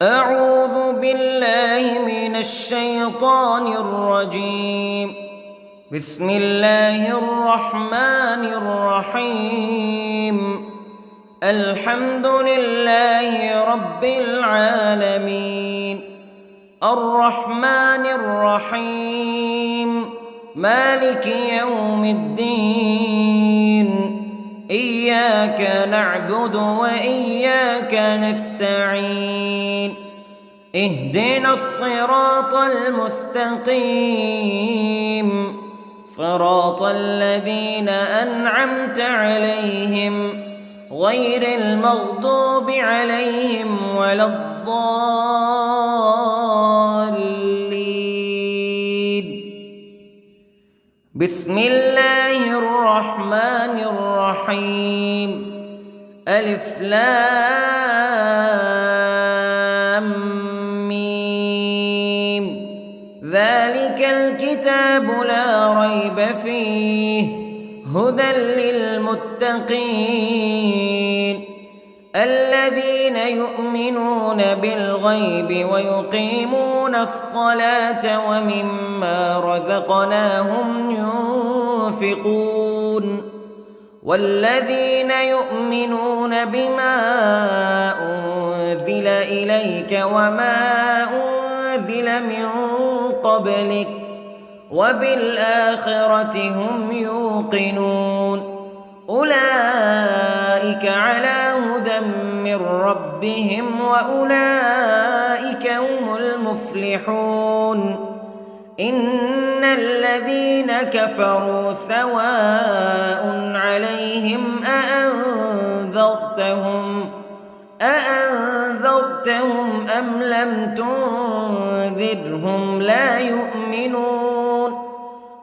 أعوذ بالله من الشيطان الرجيم. بسم الله الرحمن الرحيم. الحمد لله رب العالمين، الرحمن الرحيم، مالك يوم الدين. إياك نعبد وإياك نستعين. اهدنا الصراط المستقيم، صراط الذين أنعمت عليهم غير المغضوب عليهم ولا الضالين. بسم الله الرحمن الرحيم. ألف لام ميم. ذلك الكتاب لا ريب فيه هدى للمتقين الذين يؤمنون بالغيب ويقيمون الصلاة ومما رزقناهم ينفقون والذين يؤمنون بما أنزل إليك وما أنزل من قبلك وبالآخرة هم يوقنون. أولئك على هدى من ربهم وأولئك هم المفلحون. إن الذين كفروا سواء عليهم أأنذرتهم أم لم تنذرهم لا يؤمنون.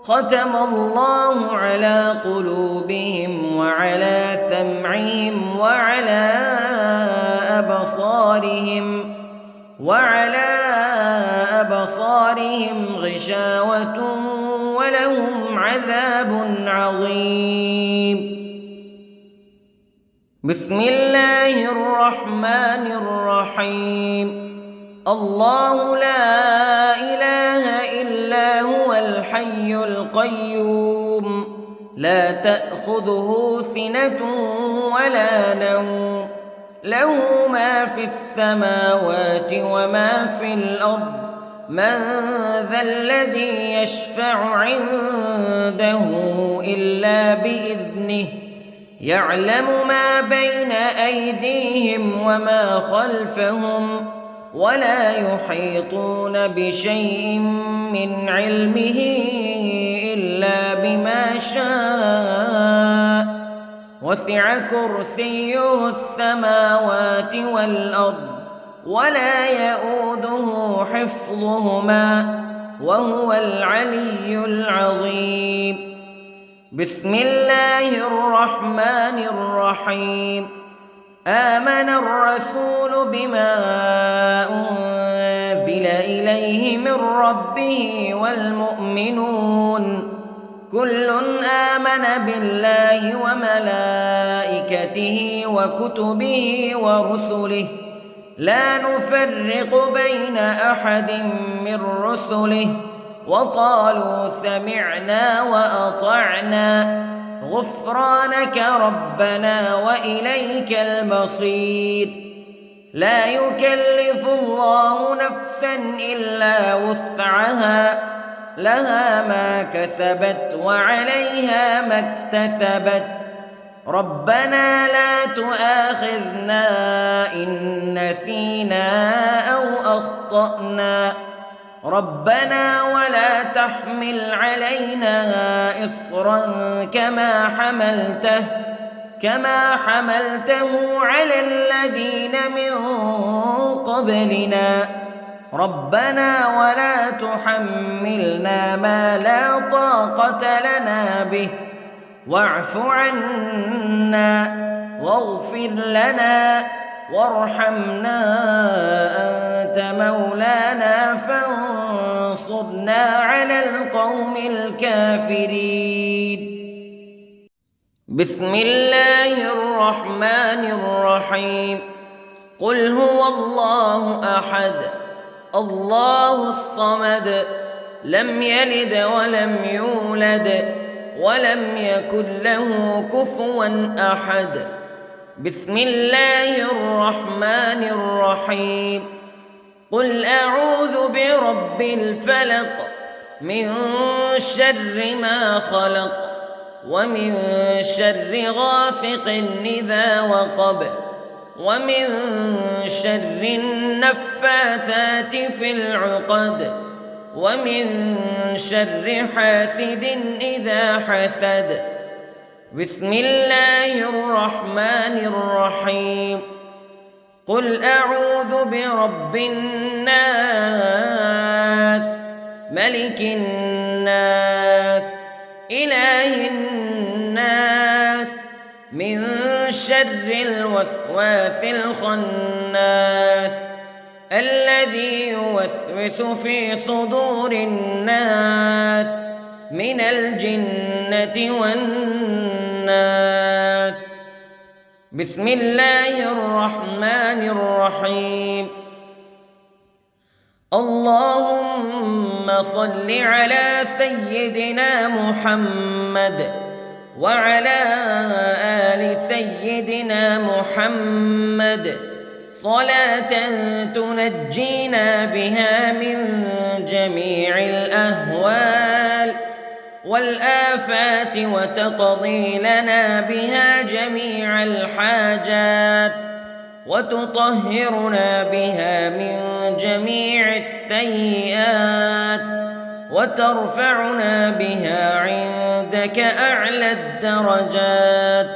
ختم الله على قلوبهم وعلى سمعهم وعلى أبصارهم غشاوة ولهم عذاب عظيم. بسم الله الرحمن الرحيم. الله لا إله إلا هو الحي القيوم لا تأخذه سنة ولا نوم له ما في السماوات وما في الأرض. من ذا الذي يشفع عنده إلا بإذنه يعلم ما بين أيديهم وما خلفهم ولا يحيطون بشيء من علمه إلا بما شاء. وسع كرسيه السماوات والأرض ولا يؤوده حفظهما وهو العلي العظيم. بسم الله الرحمن الرحيم. آمن الرسول بما أنزل إليه من ربه والمؤمنون كل آمن بالله وملائكته وكتبه ورسله لا نفرق بين أحد من رسله وقالوا سمعنا وأطعنا غفرانك ربنا وإليك المصير. لا يكلف الله نفسا إلا وسعها لها ما كسبت وعليها ما اكتسبت. ربنا لا تؤاخذنا إن نسينا أو أخطأنا ربنا ولا تحمل علينا إصرا كما حملته على الذين من قبلنا ربنا ولا تحملنا ما لا طاقة لنا به واعف عنا واغفر لنا وارحمنا أنت مولانا فانصرنا على القوم الكافرين. بسم الله الرحمن الرحيم. قل هو الله أحد الله الصمد لم يلد ولم يولد ولم يكن له كفوا أحد. بسم الله الرحمن الرحيم. قل أعوذ برب الفلق من شر ما خلق ومن شر غاسق إذا وقب ومن شر النفاثات في العقد ومن شر حاسد إذا حسد. بسم الله الرحمن الرحيم. قل أعوذ برب الناس ملك الناس إله الناس من شر الوسواس الخناس الذي يوسوس في صدور الناس من الجنة والناس. بسم الله الرحمن الرحيم. اللهم صل على سيدنا محمد وعلى آل سيدنا محمد صلاة تنجينا بها من جميع الأهوال والآفات وتقضي لنا بها جميع الحاجات وتطهرنا بها من جميع السيئات وترفعنا بها عندك أعلى الدرجات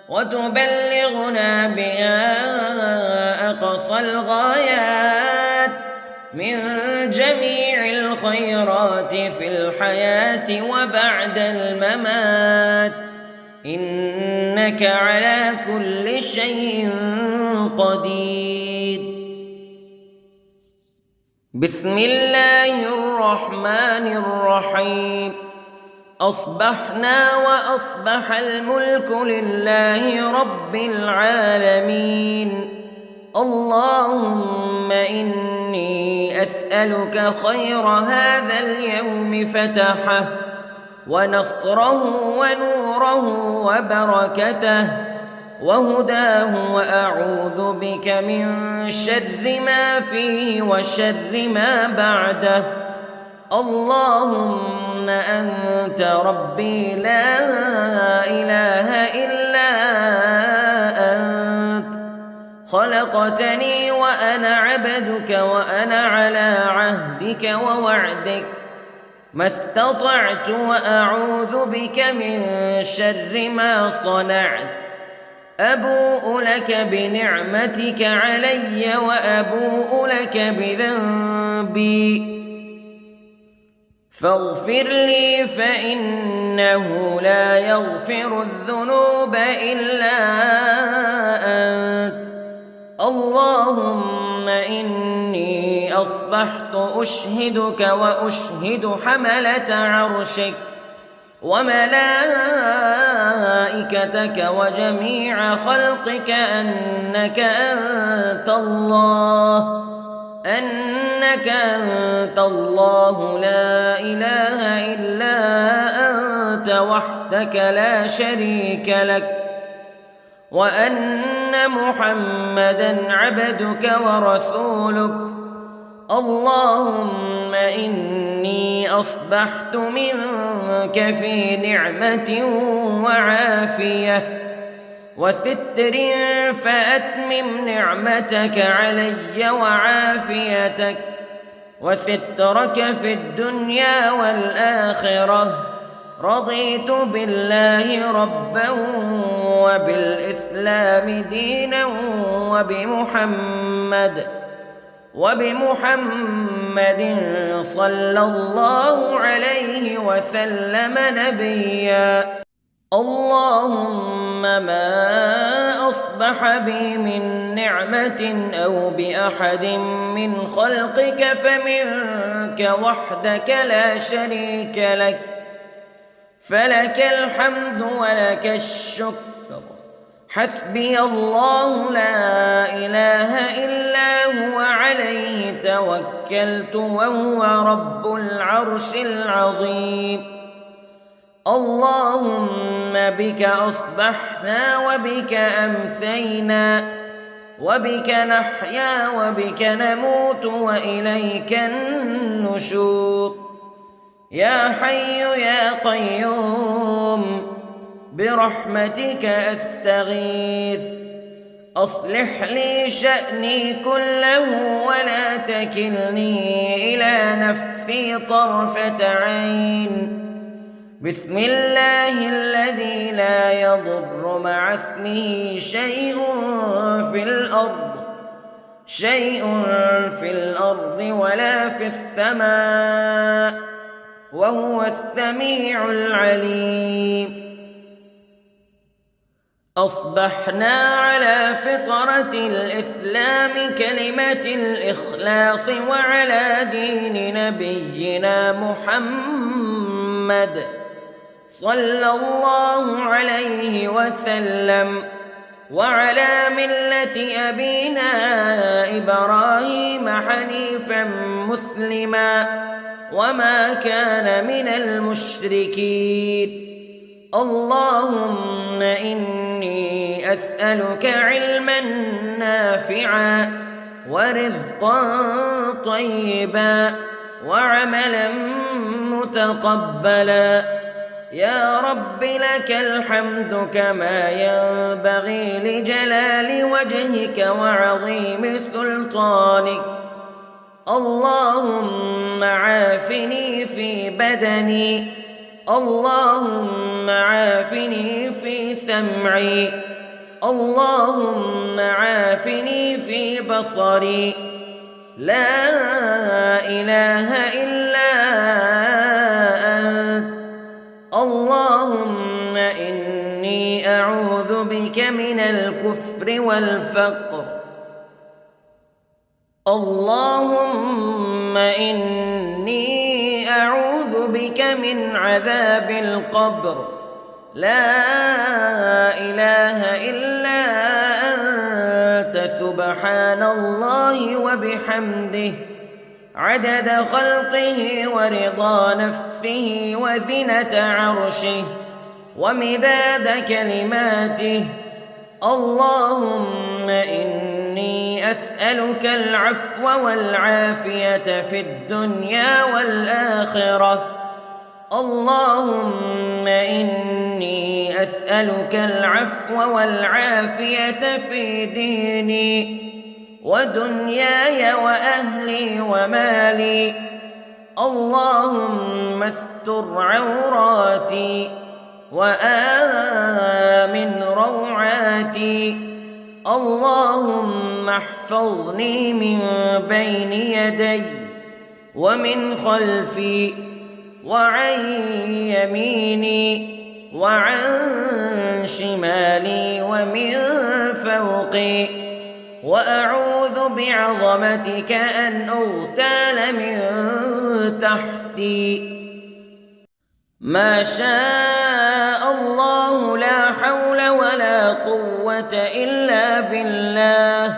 وتبلغنا بها أقصى الغايات من جميع الخيرات في الحياة وبعد الممات إنك على كل شيء قدير. بسم الله الرحمن الرحيم. أصبحنا وأصبح الملك لله رب العالمين. اللهم إني أسألك خير هذا اليوم فتحه ونصره ونوره وبركته وهداه وأعوذ بك من شر ما فيه وشر ما بعده. اللهم أنت ربي لا إله إلا أنت خلقتني وأنا عبدك وأنا على عهدك ووعدك ما استطعت وأعوذ بك من شر ما صنعت. أبوء لك بنعمتك علي وأبوء لك بذنبي فاغفر لي فإنه لا يغفر الذنوب إلا أنت. اللهم إني أصبحت أشهدك وأشهد حملة عرشك وملائكتك وجميع خلقك أنك أنت الله لا إله إلا أنت وحدك لا شريك لك وأن محمدًا عبدك ورسولك. اللهم إني أصبحت منك في نعمة وعافية وستر فأتمم نعمتك علي وعافيتك وسترك في الدنيا والآخرة. رضيت بالله ربا وبالإسلام دينا وبمحمد صلى الله عليه وسلم نبيا. اللهم ما أصبح بي من نعمة أو بأحد من خلقك فمنك وحدك لا شريك لك فلك الحمد ولك الشكر حسبي الله لا إله إلا هو عليه توكلت وهو رب العرش العظيم. اللهم بك أصبحنا وبك أمسينا وبك نحيا وبك نموت وإليك النشور. يا حي يا قيوم برحمتك أستغيث، أصلح لي شأني كله ولا تكلني إلى نفسي طرفة عين. بسم الله الذي لا يضر مع اسمه شيء في الأرض ولا في السماء وهو السميع العليم. أصبحنا على فطرة الإسلام كلمة الإخلاص وعلى دين نبينا محمد صلى الله عليه وسلم وعلى ملة أبينا إبراهيم حنيفا مسلما وما كان من المشركين. اللهم إني أسألك علما نافعا ورزقا طيبا وعملا متقبلا. يا رب لك الحمد كما ينبغي لجلال وجهك وعظيم سلطانك. اللهم عافني في بدني، اللهم عافني في سمعي، اللهم عافني في بصري. لا إله إلا أنت. اللهم إني أعوذ بك من الكفر والفقر. اللهم إني أعوذ بك من عذاب القبر. لا إله إلا أنت سبحان الله وبحمده عدد خلقه ورضا نفسه وزنة عرشه ومداد كلماته. اللهم إني أسألك العفو والعافية في الدنيا والآخرة. اللهم إني أسألك العفو والعافية في ديني ودنياي وأهلي ومالي. اللهم استر عوراتي وآمن روعاتي. اللهم احفظني من بين يدي ومن خلفي وعن يميني وعن شمالي ومن فوقي، وأعوذ بعظمتك أن أغتال من تحتي. ما شاء الله لا حول ولا قوة إلا بالله.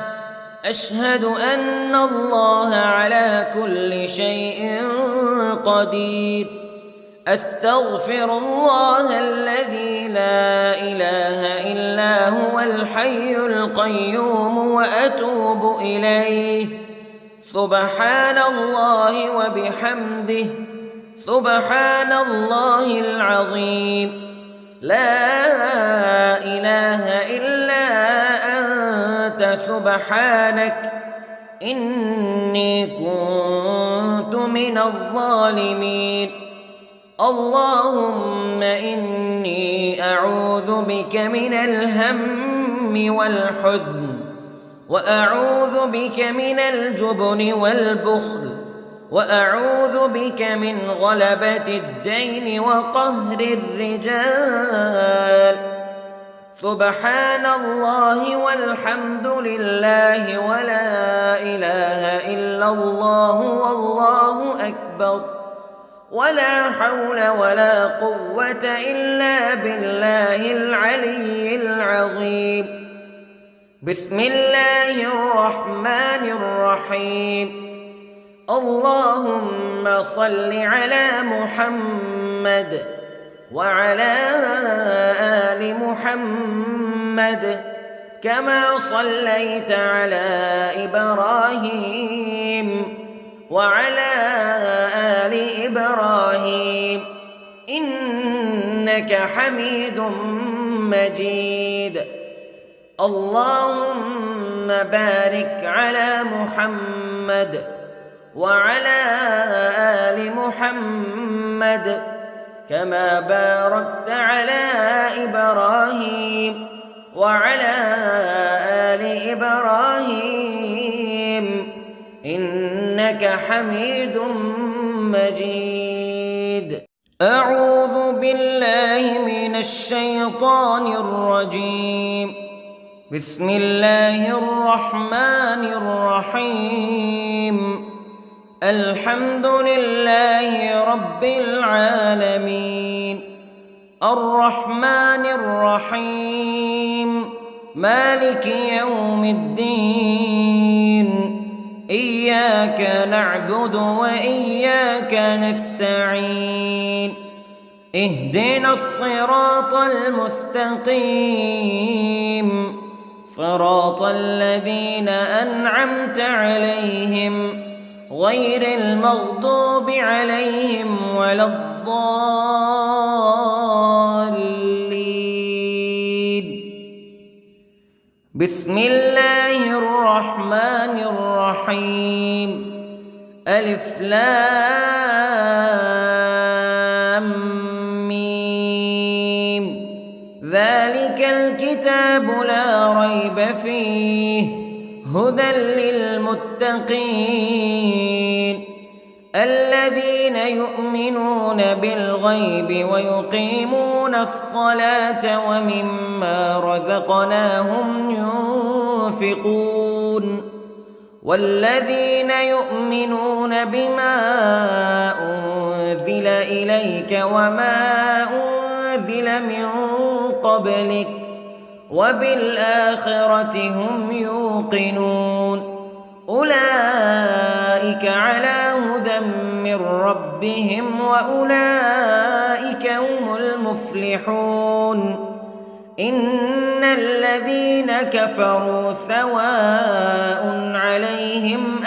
أشهد أن الله على كل شيء قدير. أستغفر الله الذي لا إله إلا هو الحي القيوم وأتوب إليه. سبحان الله وبحمده سبحان الله العظيم. لا إله إلا أنت سبحانك إني كنت من الظالمين. اللهم إني أعوذ بك من الهم والحزن، وأعوذ بك من الجبن والبخل، وأعوذ بك من غلبة الدين وقهر الرجال. سبحان الله والحمد لله ولا إله إلا الله والله أكبر. ولا حول ولا قوة إلا بالله العلي العظيم. بسم الله الرحمن الرحيم. اللهم صل على محمد وعلى آل محمد كما صليت على إبراهيم وعلى آل إبراهيم إنك حميد مجيد. اللهم بارك على محمد وعلى آل محمد كما باركت على إبراهيم وعلى آل إبراهيم إنك حميد مجيد. أعوذ بالله من الشيطان الرجيم. بسم الله الرحمن الرحيم. الحمد لله رب العالمين الرحمن الرحيم مالك يوم الدين إياك نعبد وإياك نستعين اهدنا الصراط المستقيم صراط الذين أنعمت عليهم غير المغضوب عليهم ولا الضالين. بسم الله الرحمن الرحيم. ألف لام ميم. ذلك الكتاب لا ريب فيه هدى للمتقين الذين يؤمنون بالغيب ويقيمون الصلاة ومما رزقناهم ينفقون والذين يؤمنون بما أنزل إليك وما أنزل من قبلك وبالآخرة هم يوقنون أولئك على هدى من ربهم وأولئك هم المفلحون. إن الذين كفروا سواء عليهم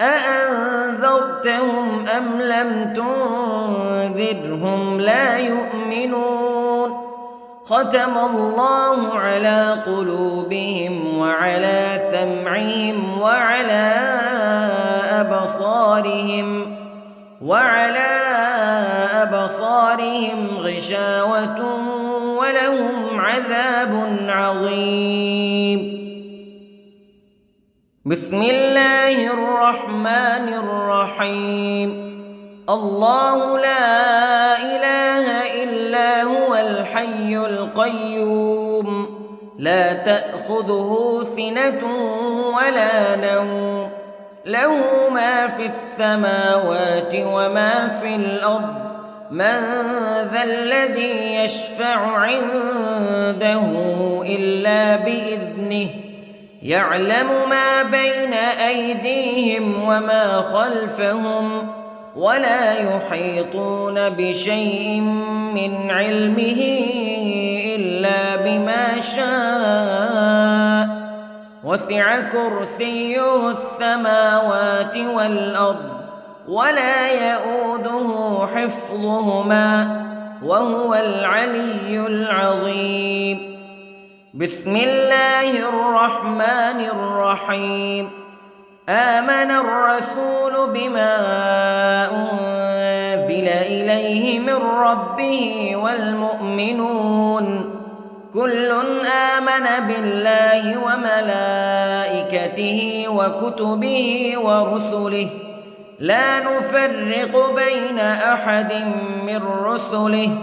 أأنذرتهم أم لم تنذرهم لا يؤمنون. ختم الله على قلوبهم وعلى سمعهم وعلى أبصارهم غشاوة ولهم عذاب عظيم. بسم الله الرحمن الرحيم. الله لا إله إلا هو الحي القيوم لا تأخذه سنة ولا نوم له ما في السماوات وما في الأرض من ذا الذي يشفع عنده إلا بإذنه يعلم ما بين أيديهم وما خلفهم ولا يحيطون بشيء من علمه إلا بما شاء وسع كرسيه السماوات والأرض ولا يؤوده حفظهما وهو العلي العظيم. بسم الله الرحمن الرحيم. آمن الرسول بما أنزل إليه من ربه والمؤمنون كل آمن بالله وملائكته وكتبه ورسله لا نفرق بين أحد من رسله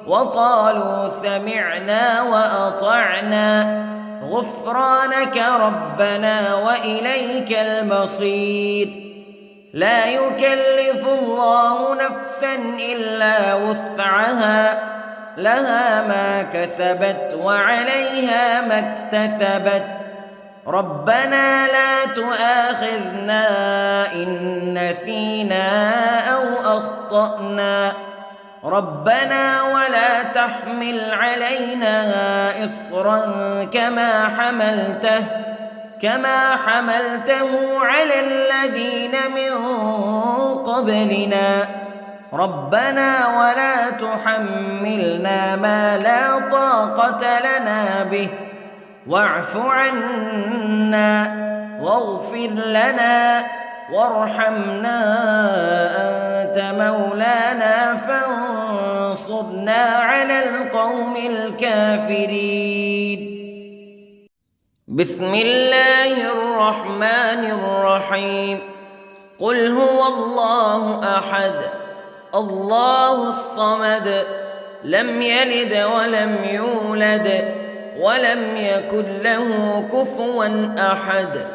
وقالوا سمعنا وأطعنا غفرانك ربنا وإليك المصير. لا يكلف الله نفسا إلا وسعها لها ما كسبت وعليها ما اكتسبت ربنا لا تؤاخذنا إن نسينا أو أخطأنا ربنا ولا تحمل علينا إصرا كما حملته على الذين من قبلنا ربنا ولا تحملنا ما لا طاقة لنا به واعف عنا واغفر لنا وارحمنا أنت مولانا فانصرنا على القوم الكافرين. بسم الله الرحمن الرحيم. قل هو الله أحد الله الصمد لم يلد ولم يولد ولم يكن له كفوا أحد.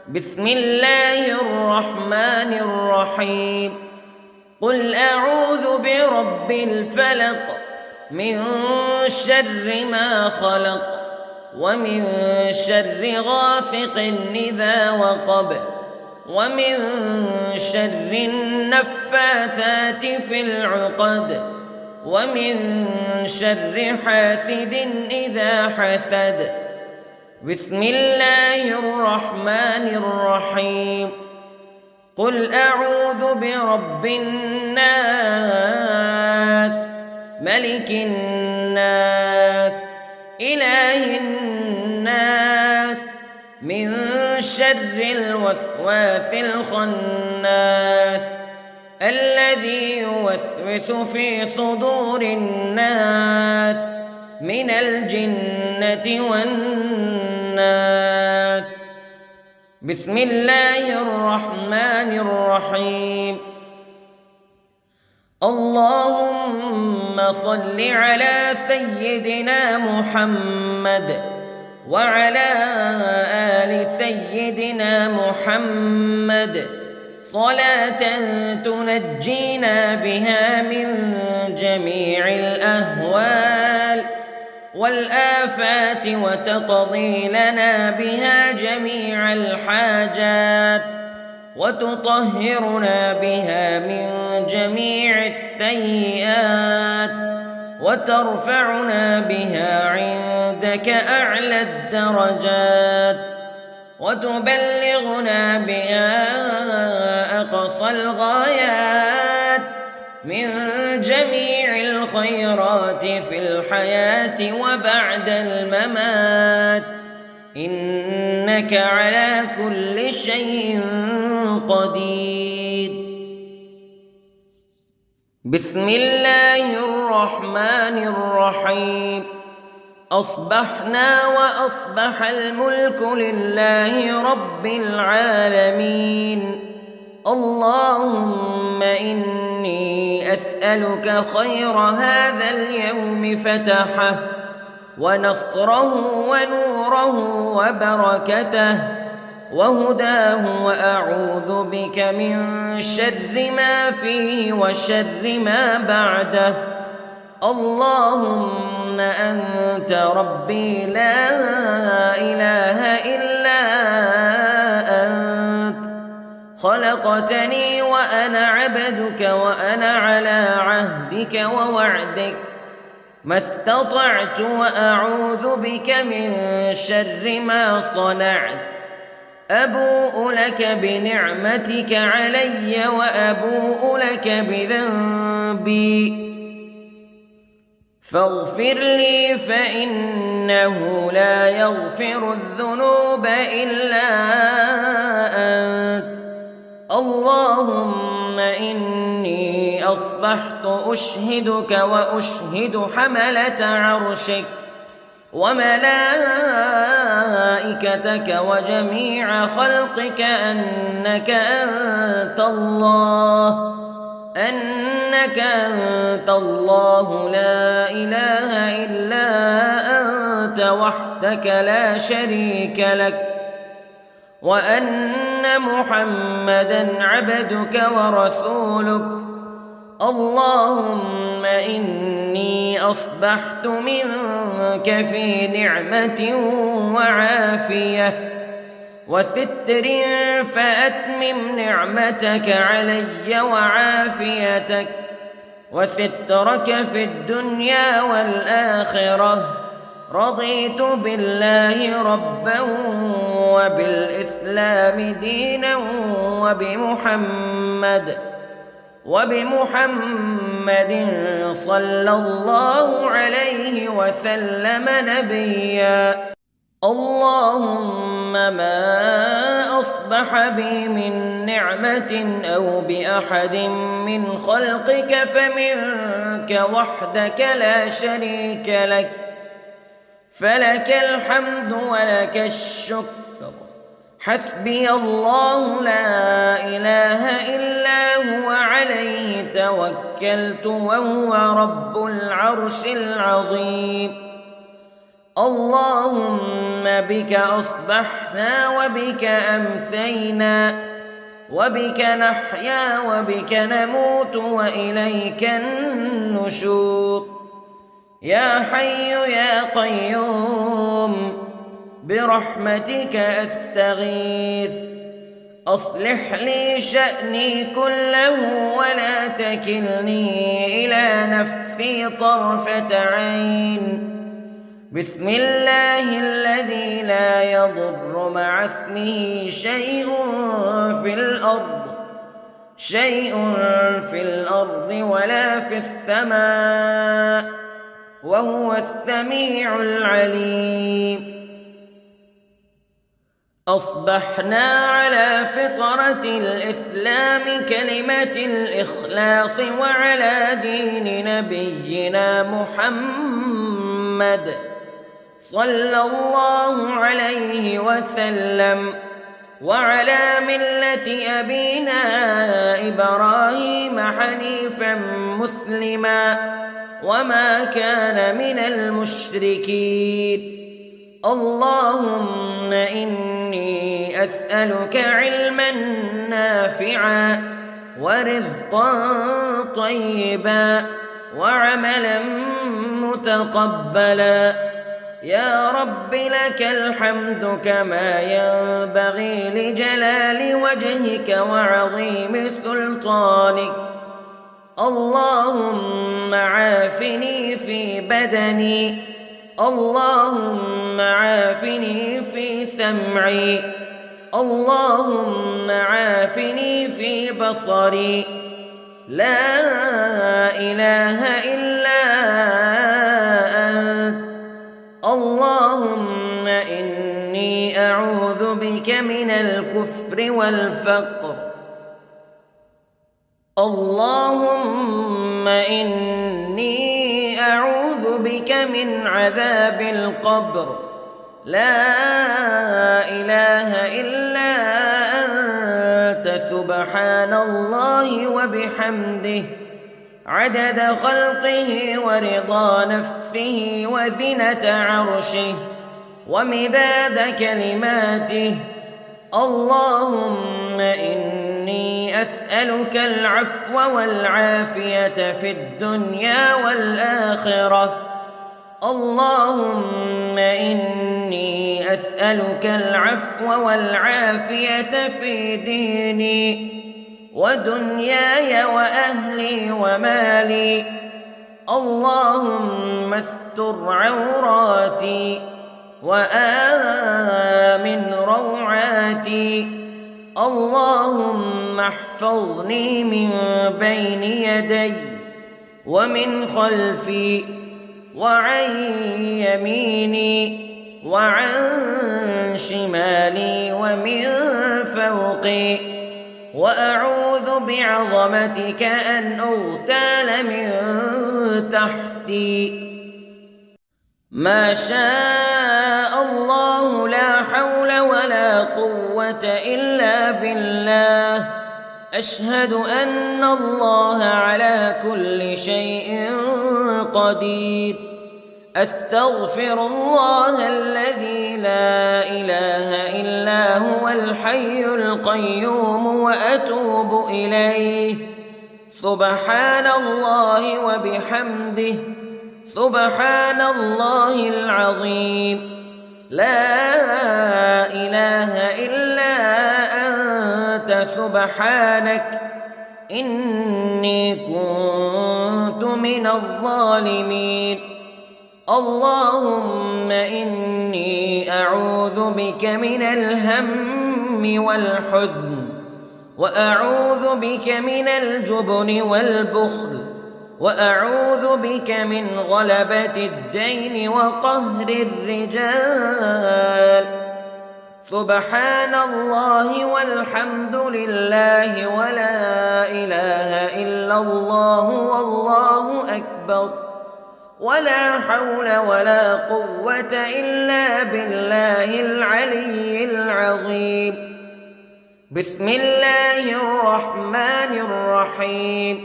بسم الله الرحمن الرحيم. قل أعوذ برب الفلق من شر ما خلق ومن شر غاسق إذا وقب ومن شر النفاثات في العقد ومن شر حاسد إذا حسد. بسم الله الرحمن الرحيم. قل أعوذ برب الناس ملك الناس إله الناس من شر الوسواس الخناس الذي يوسوس في صدور الناس من الجنة والناس. بسم الله الرحمن الرحيم. اللهم صل على سيدنا محمد وعلى آل سيدنا محمد صلاة تنجينا بها من جميع الأهوال والآفات وتقضي لنا بها جميع الحاجات وتطهرنا بها من جميع السيئات وترفعنا بها عندك أعلى الدرجات وتبلغنا بها أقصى الغايات من جميع الخيرات في الحياة وبعد الممات إنك على كل شيء قدير. بسم الله الرحمن الرحيم. أصبحنا وأصبح الملك لله رب العالمين. اللهم إني أسألك خير هذا اليوم فتحه ونصره ونوره وبركته وهداه وأعوذ بك من شر ما فيه وشر ما بعده. اللهم أنت ربي لا إله إلا أنت خلقتني وأنا عبدك وأنا على عهدك ووعدك ما استطعت وأعوذ بك من شر ما صنعت. أبوء لك بنعمتك علي وأبوء لك بذنبي فاغفر لي فإنه لا يغفر الذنوب إلا أنت. اللهم إني أصبحت أشهدك وأشهد حملة عرشك وملائكتك وجميع خلقك أنك أنت الله لا إله إلا أنت وحدك لا شريك لك وأن أن محمدًا عبدك ورسولك. اللهم إني أصبحت منك في نعمة وعافية وستر، فأتمم نعمتك علي وعافيتك وسترك في الدنيا والآخرة. رضيت بالله ربًا وبالإسلام دينًا وبمحمد صلى الله عليه وسلم نبيًا. اللهم ما أصبح بي من نعمة أو بأحد من خلقك فمنك وحدك لا شريك لك، فلك الحمد ولك الشكر. حسبي الله لا إله إلا هو، عليه توكلت وهو رب العرش العظيم. اللهم بك أصبحنا وبك أمسينا وبك نحيا وبك نموت وإليك النشور. يا حي يا قيوم برحمتك أستغيث، أصلح لي شأني كله ولا تكلني إلى نفسي طرفة عين. بسم الله الذي لا يضر مع اسمه شيء في الأرض ولا في السماء، وهو السميع العليم. أصبحنا على فطرة الإسلام كلمة الإخلاص وعلى دين نبينا محمد صلى الله عليه وسلم، وعلى ملة أبينا إبراهيم حنيفا مسلما وما كان من المشركين. اللهم إني أسألك علما نافعا ورزقا طيبا وعملا متقبلا. يا رب لك الحمد كما ينبغي لجلال وجهك وعظيم سلطانك. اللهم عافني في بدني، اللهم عافني في سمعي، اللهم عافني في بصري. لا إله إلا أنت. اللهم إني أعوذ بك من الكفر والفقر. اللهم إني أعوذ بك من عذاب القبر. لا إله إلا أنت، سبحان الله وبحمده، عدد خلقه ورضا نفسه وزنة عرشه ومداد كلماته. اللهم إني أسألك العفو والعافية في الدنيا والآخرة. اللهم إني أسألك العفو والعافية في ديني ودنياي وأهلي ومالي. اللهم استر عوراتي وآمن روعاتي. اللهم احفظني من بين يدي ومن خلفي وعن يميني وعن شمالي ومن فوقي، وأعوذ بعظمتك أن أغتال من تحتي. ما شاء الله لا حول ولا قوة إلا بالله. أشهد أن الله على كل شيء قدير. أستغفر الله الذي لا إله إلا هو الحي القيوم وأتوب إليه. سبحان الله وبحمده، سبحان الله العظيم. لا إله إلا أنت سبحانك إني كنت من الظالمين. اللهم إني أعوذ بك من الهم والحزن، وأعوذ بك من الجبن والبخل، وأعوذ بك من غلبة الدين وقهر الرجال. سبحان الله والحمد لله ولا إله إلا الله والله أكبر، ولا حول ولا قوة إلا بالله العلي العظيم. بسم الله الرحمن الرحيم.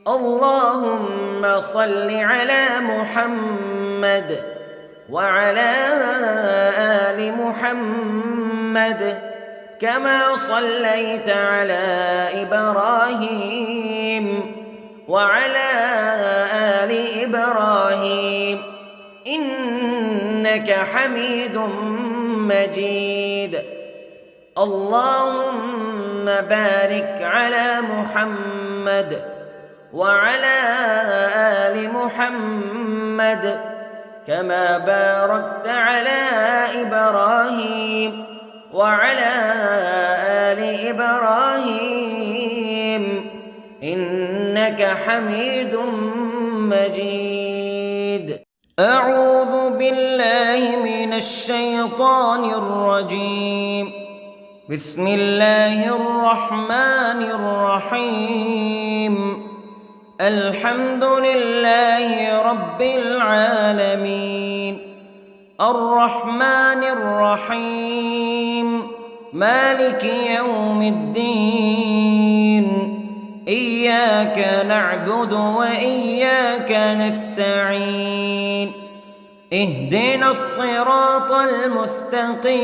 اللهم صل على محمد وعلى آل محمد كما صليت على إبراهيم وعلى آل إبراهيم إنك حميد مجيد. اللهم بارك على محمد وعلى آل محمد كما باركت على إبراهيم وعلى آل إبراهيم إنك حميد مجيد. أعوذ بالله من الشيطان الرجيم. بسم الله الرحمن الرحيم. الحمد لله رب العالمين، الرحمن الرحيم، مالك يوم الدين. إياك نعبد وإياك نستعين. اهدنا الصراط المستقيم،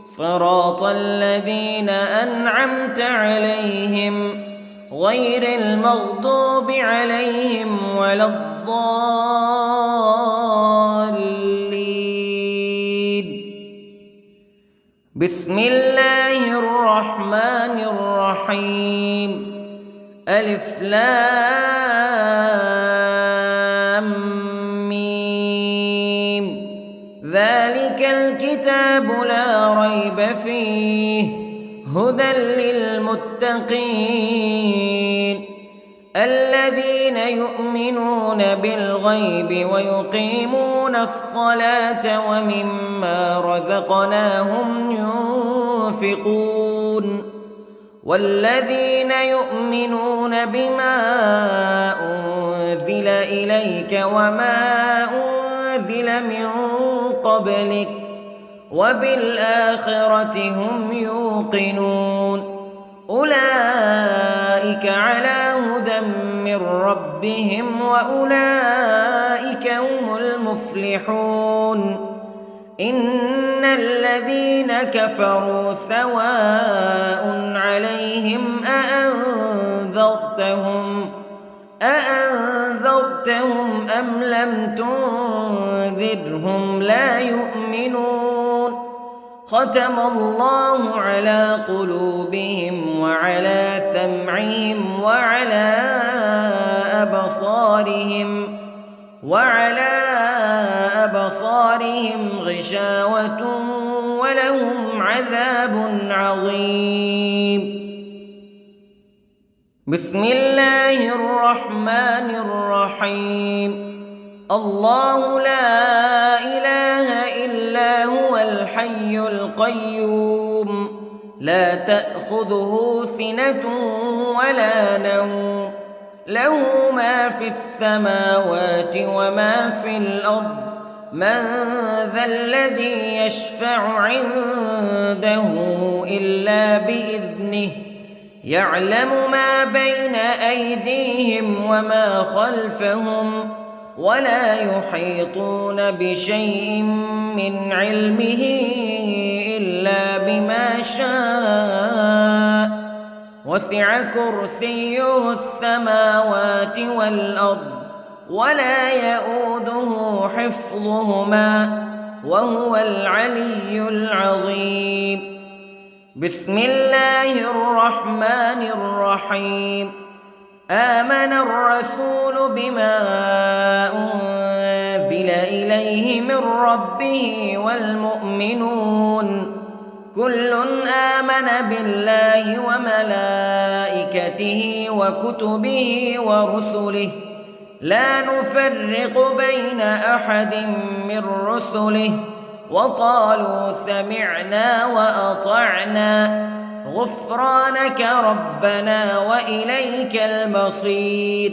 صراط الذين أنعمت عليهم غير المغضوب عليهم ولا الضالين. بسم الله الرحمن الرحيم. ألف لام ميم. ذلك الكتاب لا ريب فيه هدى للمتقين الذين يؤمنون بالغيب ويقيمون الصلاة ومما رزقناهم ينفقون والذين يؤمنون بما أنزل إليك وما أنزل من قبلك وبالآخرة هم يوقنون أولئك على هدى من ربهم وأولئك هم المفلحون. إن الذين كفروا سواء عليهم أأنذرتهم أم لم تنذرهم لا يؤمنون. ختم الله على قلوبهم وعلى سمعهم وعلى أبصارهم غشاوة ولهم عذاب عظيم. بسم الله الرحمن الرحيم. الله لا إله إلا هو الحي القيوم لا تأخذه سنة ولا نوم له ما في السماوات وما في الأرض من ذا الذي يشفع عنده إلا بإذنه يعلم ما بين أيديهم وما خلفهم ولا يحيطون بشيء من علمه إلا بما شاء وسع كرسيه السماوات والأرض ولا يؤوده حفظهما وهو العلي العظيم. بسم الله الرحمن الرحيم. آمن الرسول بما أنزل إليه من ربه والمؤمنون كل آمن بالله وملائكته وكتبه ورسله لا نفرق بين أحد من رسله وقالوا سمعنا وأطعنا غفرانك ربنا وإليك المصير.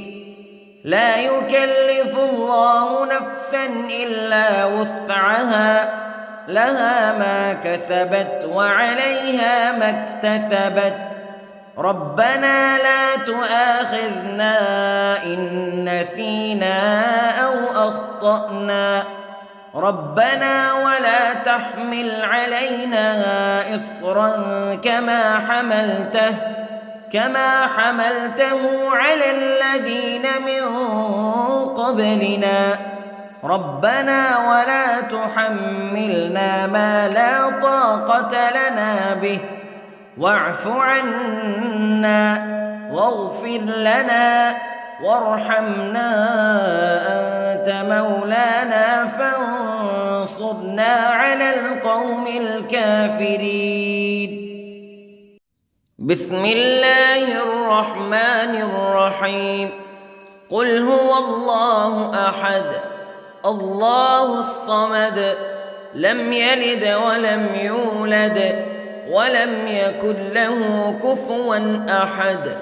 لا يكلف الله نفسا إلا وسعها لها ما كسبت وعليها ما اكتسبت ربنا لا تؤاخذنا إن نسينا أو أخطأنا ربنا ولا تحمل علينا إصرا كما حملته على الذين من قبلنا ربنا ولا تحملنا ما لا طاقة لنا به واعف عنا واغفر لنا وارحمنا أنت مولانا فانصرنا على القوم الكافرين. بسم الله الرحمن الرحيم. قل هو الله أحد الله الصمد لم يلد ولم يولد ولم يكن له كفوا أحد.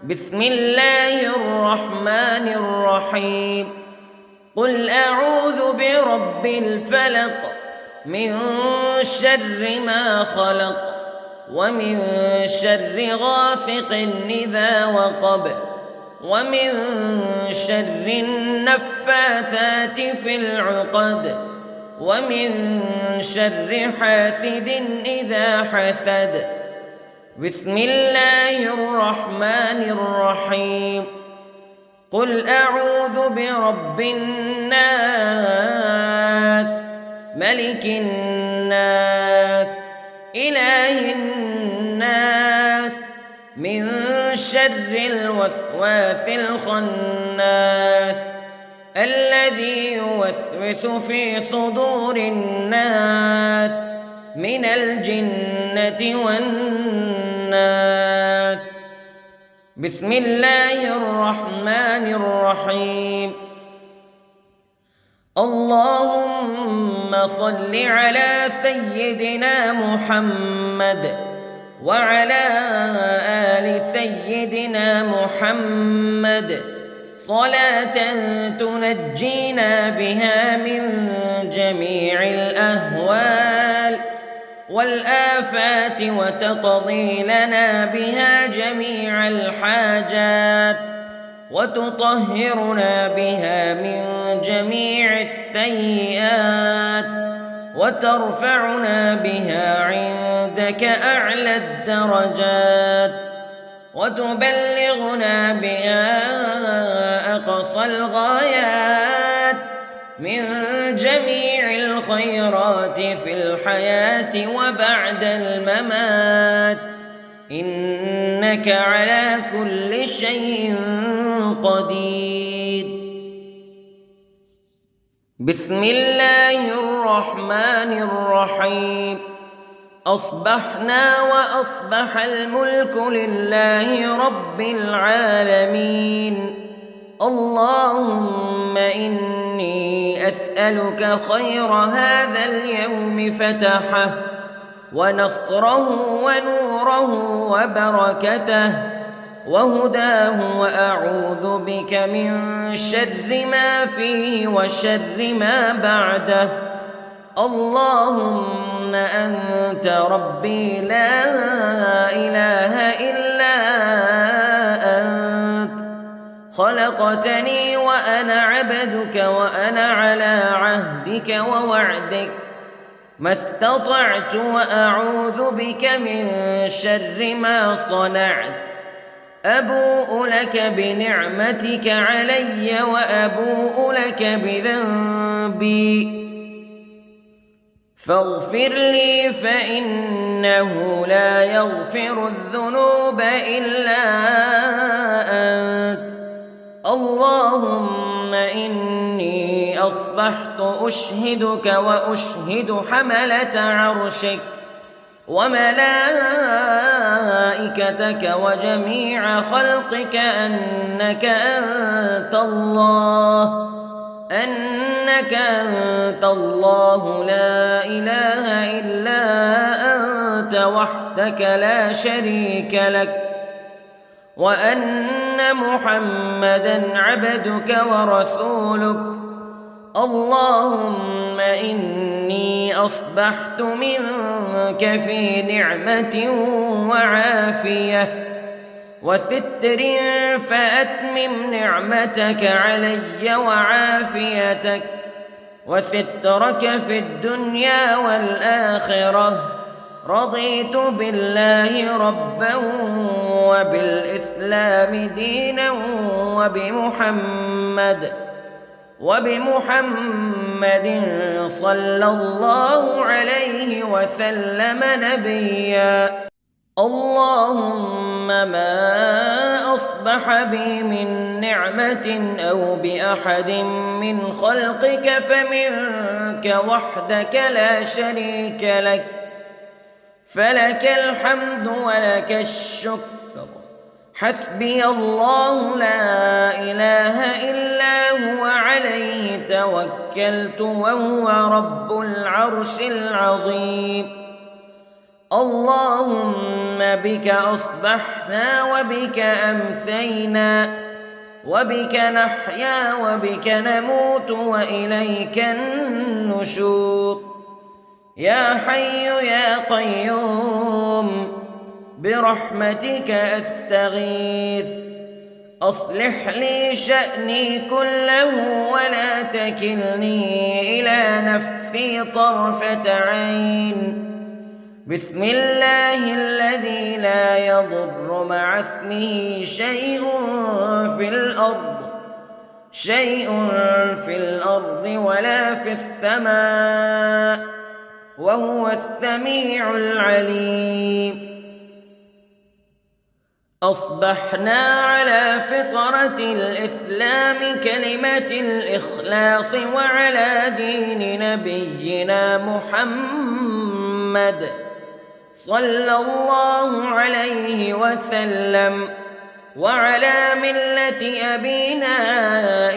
بسم الله الرحمن الرحيم. قل أعوذ برب الفلق من شر ما خلق ومن شر غاسق إذا وقب ومن شر النفاثات في العقد ومن شر حاسد إذا حسد. بسم الله الرحمن الرحيم. قل أعوذ برب الناس ملك الناس إله الناس من شر الوسواس الخناس الذي يوسوس في صدور الناس من الجنة والناس. بسم الله الرحمن الرحيم. اللهم صل على سيدنا محمد وعلى آل سيدنا محمد صلاة تنجينا بها من جميع الأهوال والآفات وتقضي لنا بها جميع الحاجات وتطهرنا بها من جميع السيئات وترفعنا بها عندك أعلى الدرجات وتبلغنا بها أقصى الغايات من جميع الخيرات في الحياة وبعد الممات إنك على كل شيء قدير. بسم الله الرحمن الرحيم. أصبحنا وأصبح الملك لله رب العالمين. اللهم إني أسألك خير هذا اليوم فتحه ونصره ونوره وبركته وهداه وأعوذ بك من شر ما فيه وشر ما بعده. اللهم أنت ربي لا إله إلا أنت خلقتني وأنا عبدك وأنا على عهدك ووعدك ما استطعت وأعوذ بك من شر ما صنعت أبوء لك بنعمتك علي وأبوء لك بذنبي فاغفر لي فإنه لا يغفر الذنوب إلا أنت اللهم إني أصبحت أشهدك وأشهد حملة عرشك وملائكتك وجميع خلقك أنك أنت الله لا إله إلا أنت وحدك لا شريك لك وأن محمدًا عبدك ورسولك اللهم إني أصبحت منك في نعمة وعافية وستر فأتمم نعمتك علي وعافيتك وسترك في الدنيا والآخرة رضيت بالله ربا وبالإسلام دينا وبمحمد صلى الله عليه وسلم نبيا اللهم ما أصبح بي من نعمة أو بأحد من خلقك فمنك وحدك لا شريك لك فلك الحمد ولك الشكر حسبي الله لا إله إلا هو عليه توكلت وهو رب العرش العظيم اللهم بك أصبحنا وبك أمسينا وبك نحيا وبك نموت وإليك النشور يا حي يا قيوم برحمتك أستغيث أصلح لي شأني كله ولا تكلني إلى نفسي طرفة عين بسم الله الذي لا يضر مع اسمه شيء في الأرض ولا في السماء وهو السميع العليم أصبحنا على فطرة الإسلام كلمة الإخلاص وعلى دين نبينا محمد صلى الله عليه وسلم وعلى ملة أبينا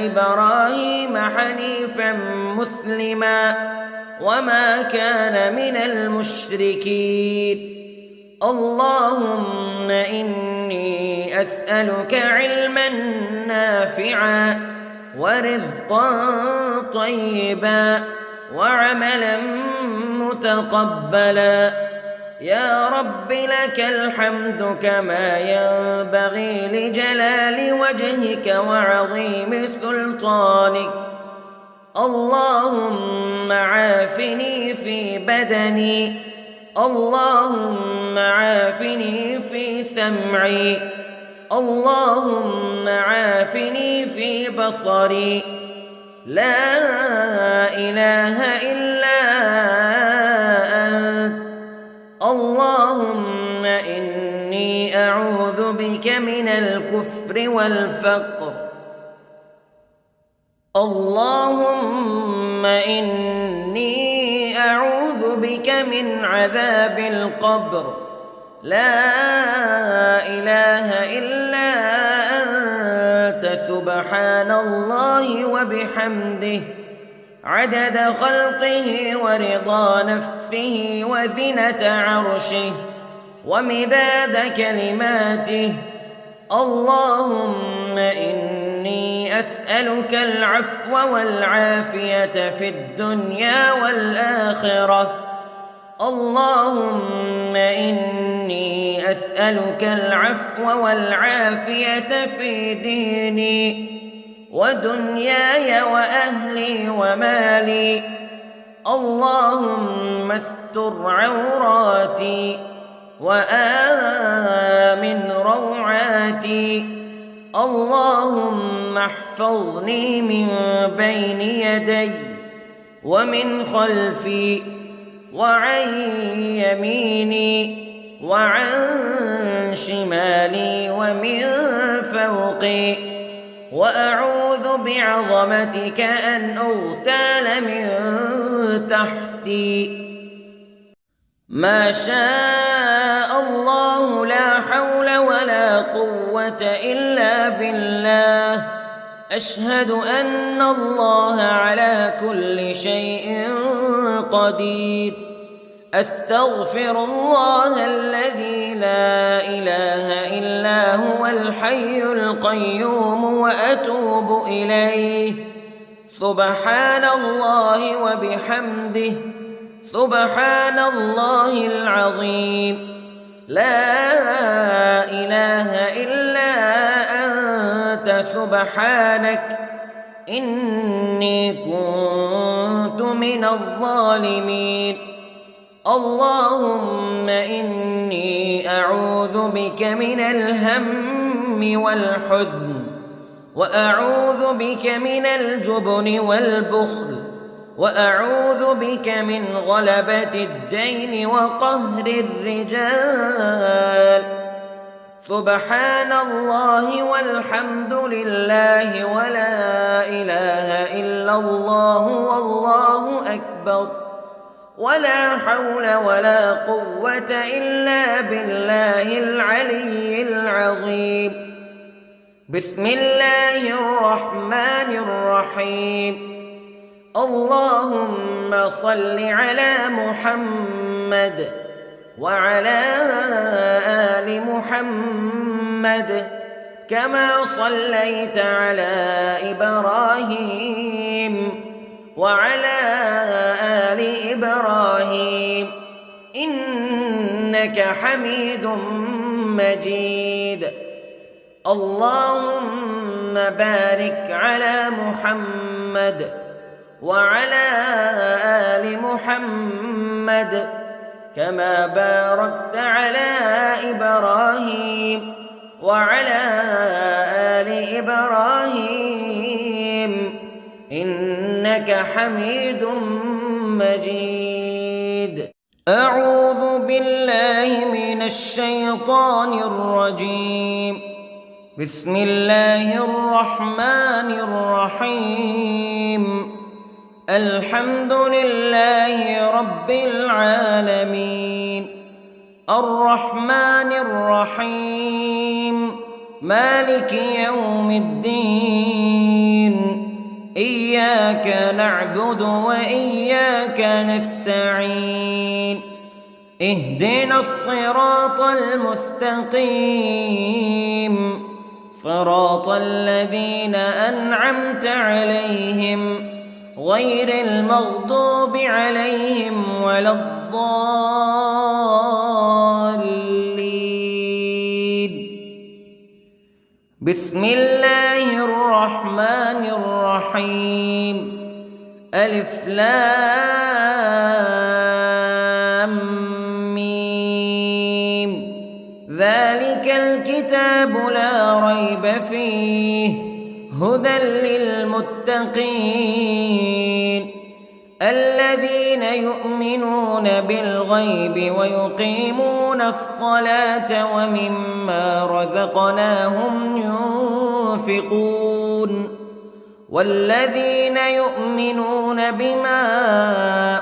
إبراهيم حنيفا مسلما وما كان من المشركين اللهم إني أسألك علما نافعا ورزقا طيبا وعملا متقبلا يا رب لك الحمد كما ينبغي لجلال وجهك وعظيم سلطانك اللهم عافني في بدني اللهم عافني في سمعي اللهم عافني في بصري لا إله إلا أنت اللهم إني أعوذ بك من الكفر والفقر اللهم إني أعوذ بك من عذاب القبر لا إله إلا أنت سبحان الله وبحمده عدد خلقه ورضا نفسه وزنة عرشه ومداد كلماته اللهم إني أسألك العفو والعافية في الدنيا والآخرة اللهم إني أسألك العفو والعافية في ديني ودنياي وأهلي ومالي. اللهم استر عوراتي وآمن روعاتي. اللهم احفظني من بين يدي ومن خلفي وعن يميني وعن شمالي ومن فوقي، وأعوذ بعظمتك أن أغتال من تحتي. ما شاء الله لا حول ولا قوة إلا بالله. أشهد أن الله على كل شيء قدير. أستغفر الله الذي لا إله إلا هو الحي القيوم وأتوب إليه. سبحان الله وبحمده، سبحان الله العظيم. لا إله إلا أنت سبحانك إني كنت من الظالمين. اللهم إني أعوذ بك من الهم والحزن، وأعوذ بك من الجبن والبخل، وأعوذ بك من غلبة الدين وقهر الرجال. سبحان الله والحمد لله ولا إله إلا الله والله أكبر، ولا حول ولا قوة إلا بالله العلي العظيم. بسم الله الرحمن الرحيم. اللهم صل على محمد وعلى آل محمد كما صليت على إبراهيم وعلى آل إبراهيم إنك حميد مجيد. اللهم بارك على محمد وعلى آل محمد كما باركت على إبراهيم وعلى آل إبراهيم إنك حميد مجيد. أعوذ بالله من الشيطان الرجيم. بسم الله الرحمن الرحيم. الحمد لله رب العالمين، الرحمن الرحيم، مالك يوم الدين. إياك نعبد وإياك نستعين. اهدنا الصراط المستقيم، صراط الذين أنعمت عليهم غير المغضوب عليهم ولا الضالين. بسم الله الرحمن الرحيم. ألف لام ميم. ذلك الكتاب لا ريب فيه هدى للمتقين الذين يؤمنون بالغيب ويقيمون الصلاة ومما رزقناهم ينفقون والذين يؤمنون بما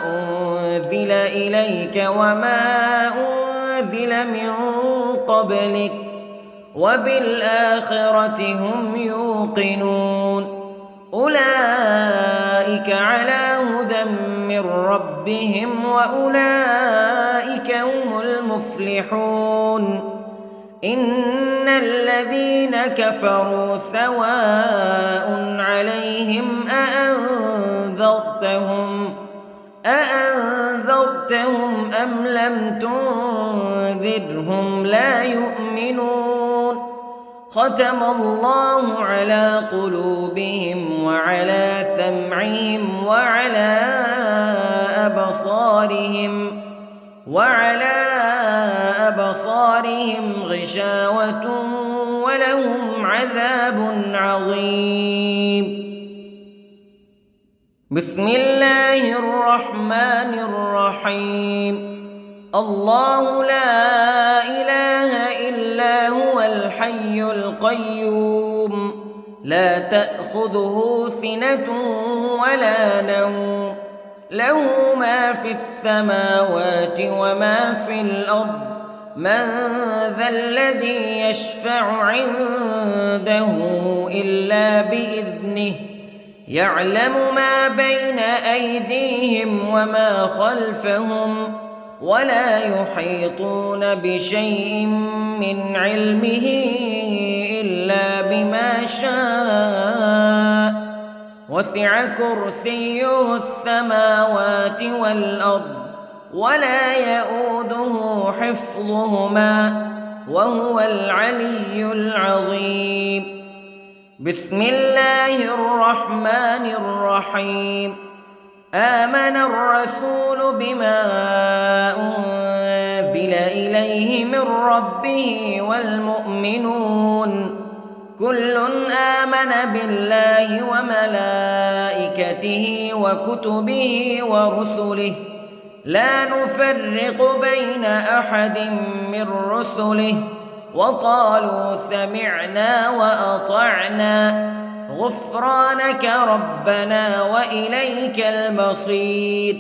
أنزل إليك وما أنزل من قبلك وبالآخرة هم يوقنون أولئك على هدى من ربهم وأولئك هم المفلحون إن الذين كفروا سواء عليهم أأنذرتهم أم لم تنذرهم تنذرهم لا يؤمنون ختم الله على قلوبهم وعلى سمعهم وعلى أبصارهم غشاوة ولهم عذاب عظيم. بسم الله الرحمن الرحيم. الله لا إله إلا هو الحي القيوم لا تأخذه سنة ولا نوم له ما في السماوات وما في الأرض من ذا الذي يشفع عنده إلا بإذنه يعلم ما بين أيديهم وما خلفهم ولا يحيطون بشيء من علمه إلا بما شاء وسع كرسيه السماوات والأرض ولا يؤوده حفظهما وهو العلي العظيم. بسم الله الرحمن الرحيم. آمن الرسول بما أنزل إليه من ربه والمؤمنون كل آمن بالله وملائكته وكتبه ورسله لا نفرق بين أحد من رسله وقالوا سمعنا وأطعنا غفرانك ربنا وإليك المصير.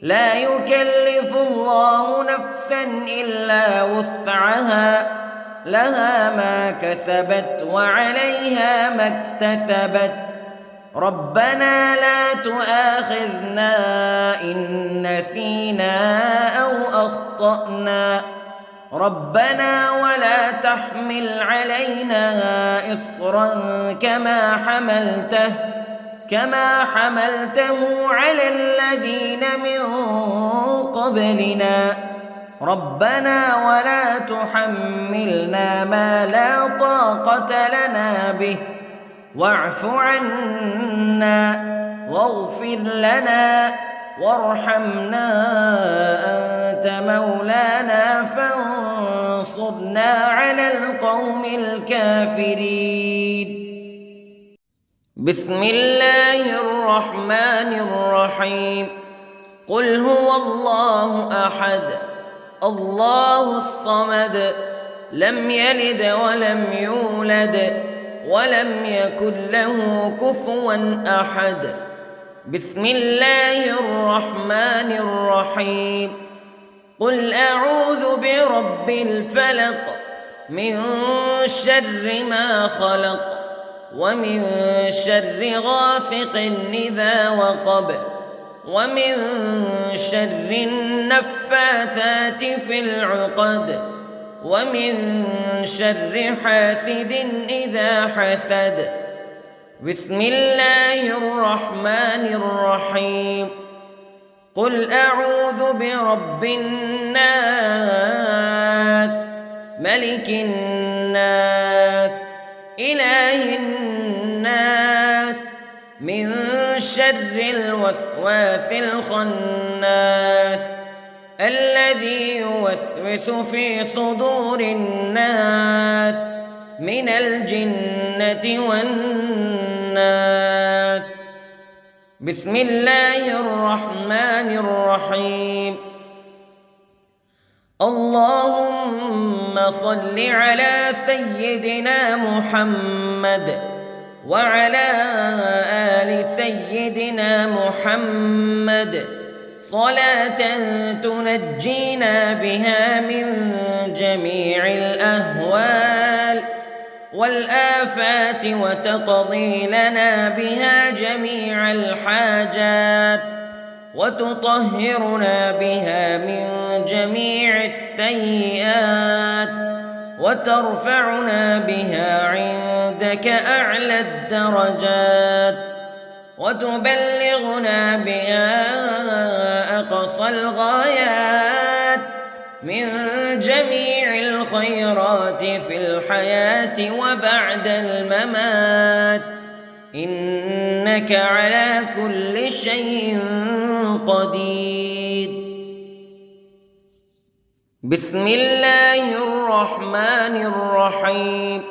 لا يكلف الله نفسا إلا وسعها لها ما كسبت وعليها ما اكتسبت ربنا لا تؤاخذنا إن نسينا أو أخطأنا ربنا ولا تحمل علينا إصرا كما حملته على الذين من قبلنا ربنا ولا تحملنا ما لا طاقة لنا به واعف عنا واغفر لنا وارحمنا أنت مولانا فانصرنا على القوم الكافرين. بسم الله الرحمن الرحيم. قل هو الله أحد الله الصمد لم يلد ولم يولد ولم يكن له كفوا أحد. بسم الله الرحمن الرحيم. قل أعوذ برب الفلق من شر ما خلق ومن شر غاسق إذا وقب ومن شر النفاثات في العقد ومن شر حاسد إذا حسد. بسم الله الرحمن الرحيم. قل أعوذ برب الناس ملك الناس إله الناس من شر الوسواس الخناس الذي يوسوس في صدور الناس من الجنة والناس. بسم الله الرحمن الرحيم. اللهم صل على سيدنا محمد وعلى آل سيدنا محمد صلاة تنجينا بها من جميع الأهوال والآفات وتقضي لنا بها جميع الحاجات وتطهرنا بها من جميع السيئات وترفعنا بها عندك أعلى الدرجات وتبلغنا بها أقصى الغايات من جميع الخيرات في الحياة وبعد الممات، إنك على كل شيء قدير. بسم الله الرحمن الرحيم.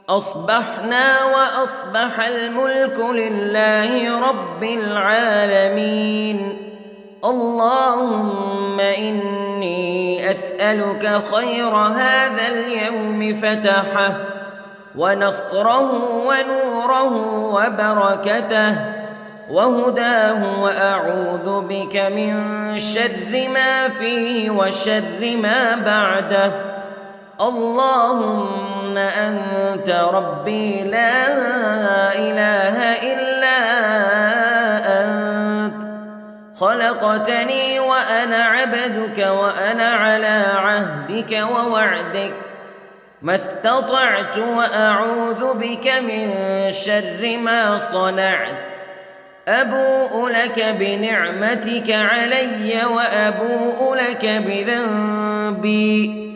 أصبحنا وأصبح الملك لله رب العالمين. اللهم إني أسألك خير هذا اليوم فتحه ونصره ونوره وبركته وهداه، وأعوذ بك من شر ما فيه وشر ما بعده. اللهم أنت ربي لا إله إلا أنت، خلقتني وأنا عبدك وأنا على عهدك ووعدك ما استطعت، وأعوذ بك من شر ما صنعت. أبوء لك بنعمتك علي وأبوء لك بذنبي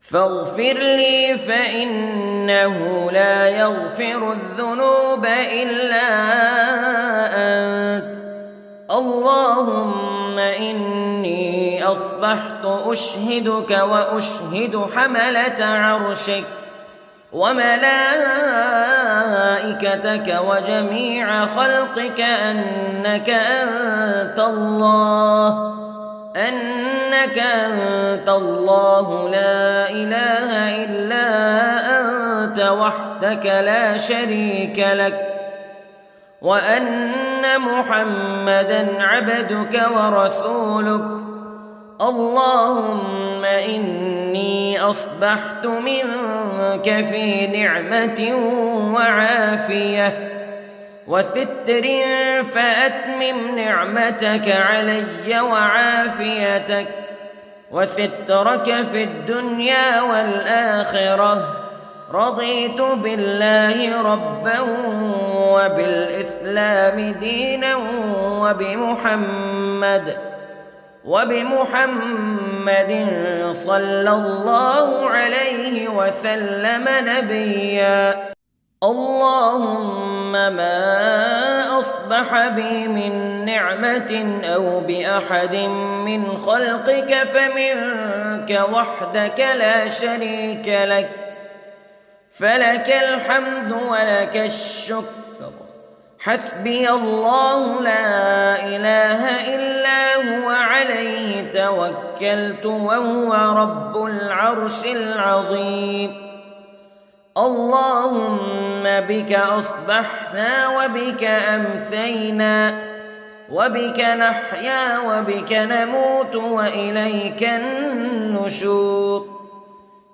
فاغفر لي، فإنه لا يغفر الذنوب إلا أنت. اللهم إني أصبحت أشهدك وأشهد حملة عرشك وملائكتك وجميع خلقك أنك أنت الله لا إله إلا أنت وحدك لا شريك لك، وأن محمدًا عبدك ورسولك. اللهم إني أصبحت منك في نعمة وعافية وستر، فأتمم نعمتك علي وعافيتك وسترك في الدنيا والآخرة. رضيت بالله ربا وبالإسلام دينا وبمحمد صلى الله عليه وسلم نبيا. اللهم ما أصبح بي من نعمة أو بأحد من خلقك فمنك وحدك لا شريك لك، فلك الحمد ولك الشكر. حسبي الله لا إله إلا هو عليه توكلت وهو رب العرش العظيم. اللهم بك أصبحنا وبك أمسينا وبك نحيا وبك نموت وإليك النشور.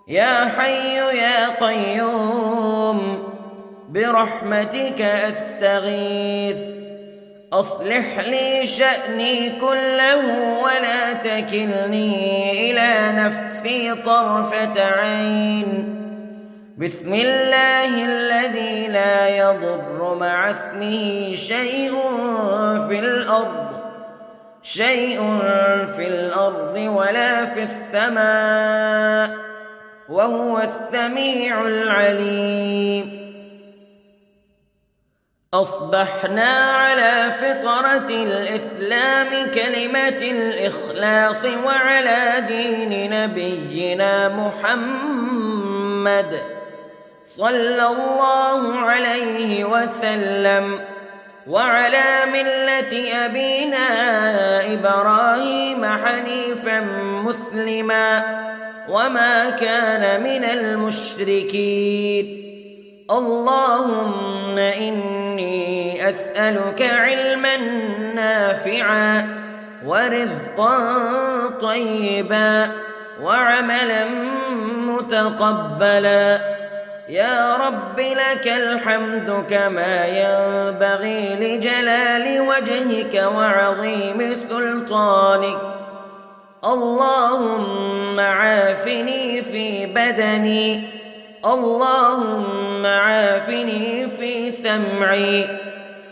يا حي يا قيوم برحمتك أستغيث، أصلح لي شأني كله ولا تكلني إلى نفسي طرفة عين. بسم الله الذي لا يضر مع اسمه شيء في الأرض ولا في السماء، وهو السميع العليم. أصبحنا على فطرة الإسلام كلمة الإخلاص وعلى دين نبينا محمد صلى الله عليه وسلم، وعلى ملة أبينا إبراهيم حنيفا مسلما وما كان من المشركين. اللهم إني أسألك علما نافعا ورزقا طيبا وعملا متقبلا. يا رب لك الحمد كما ينبغي لجلال وجهك وعظيم سلطانك. اللهم عافني في بدني، اللهم عافني في سمعي،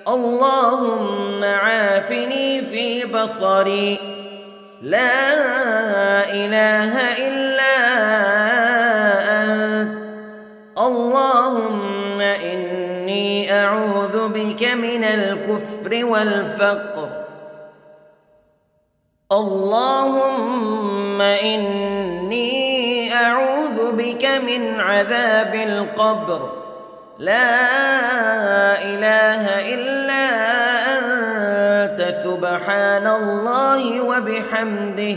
اللهم عافني في بصري. لا إله والكفر والفقر. اللهم إني أعوذ بك من عذاب القبر، لا إله إلا أنت، سبحان الله وبحمده،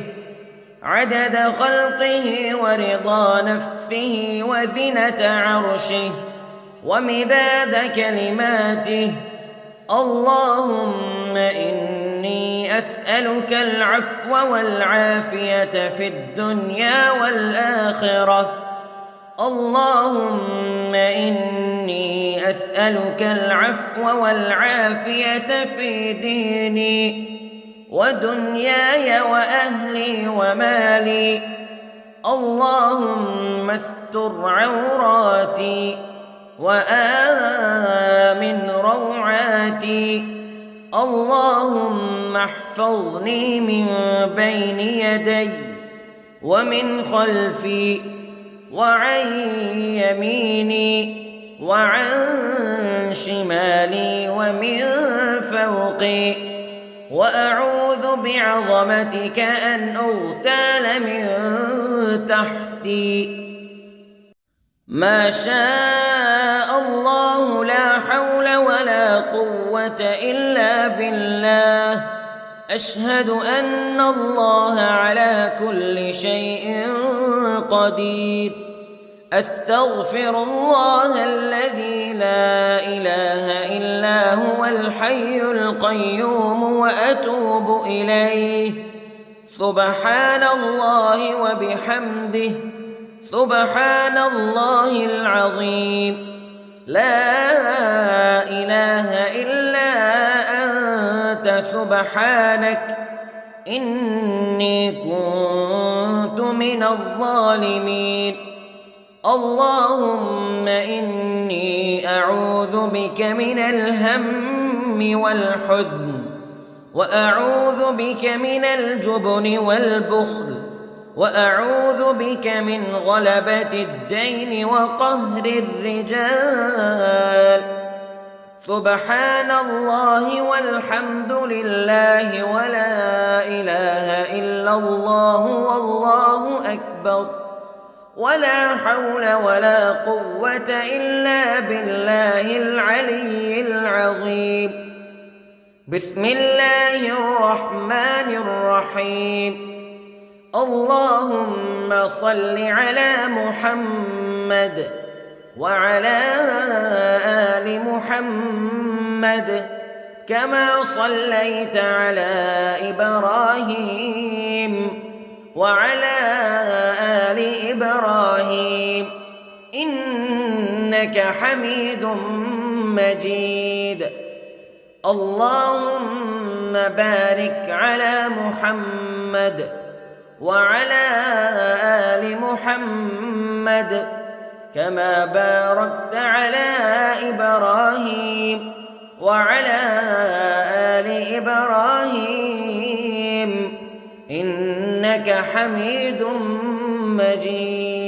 عدد خلقه ورضا نفسه وزنة عرشه ومداد كلماته. اللهم إني أسألك العفو والعافية في الدنيا والآخرة. اللهم إني أسألك العفو والعافية في ديني ودنياي وأهلي ومالي. اللهم استر عوراتي وآمن روعاتي. اللهم احفظني من بين يدي ومن خلفي وعن يميني وعن شمالي ومن فوقي، وأعوذ بعظمتك أن أغتال من تحتي. ما شاء الله، لا حول ولا قوة إلا بالله. أشهد أن الله على كل شيء قدير. أستغفر الله الذي لا إله إلا هو الحي القيوم وأتوب إليه. سبحان الله وبحمده، سبحان الله العظيم. لا إله إلا أنت، سبحانك إني كنت من الظالمين. اللهم إني أعوذ بك من الهم والحزن، وأعوذ بك من الجبن والبخل، وأعوذ بك من غلبة الدين وقهر الرجال. سبحان الله والحمد لله ولا إله إلا الله والله أكبر، ولا حول ولا قوة إلا بالله العلي العظيم. بسم الله الرحمن الرحيم. اللهم صل على محمد وعلى آل محمد كما صليت على إبراهيم وعلى آل إبراهيم إنك حميد مجيد. اللهم بارك على محمد وعلى آل محمد كما باركت على إبراهيم وعلى آل إبراهيم إنك حميد مجيد.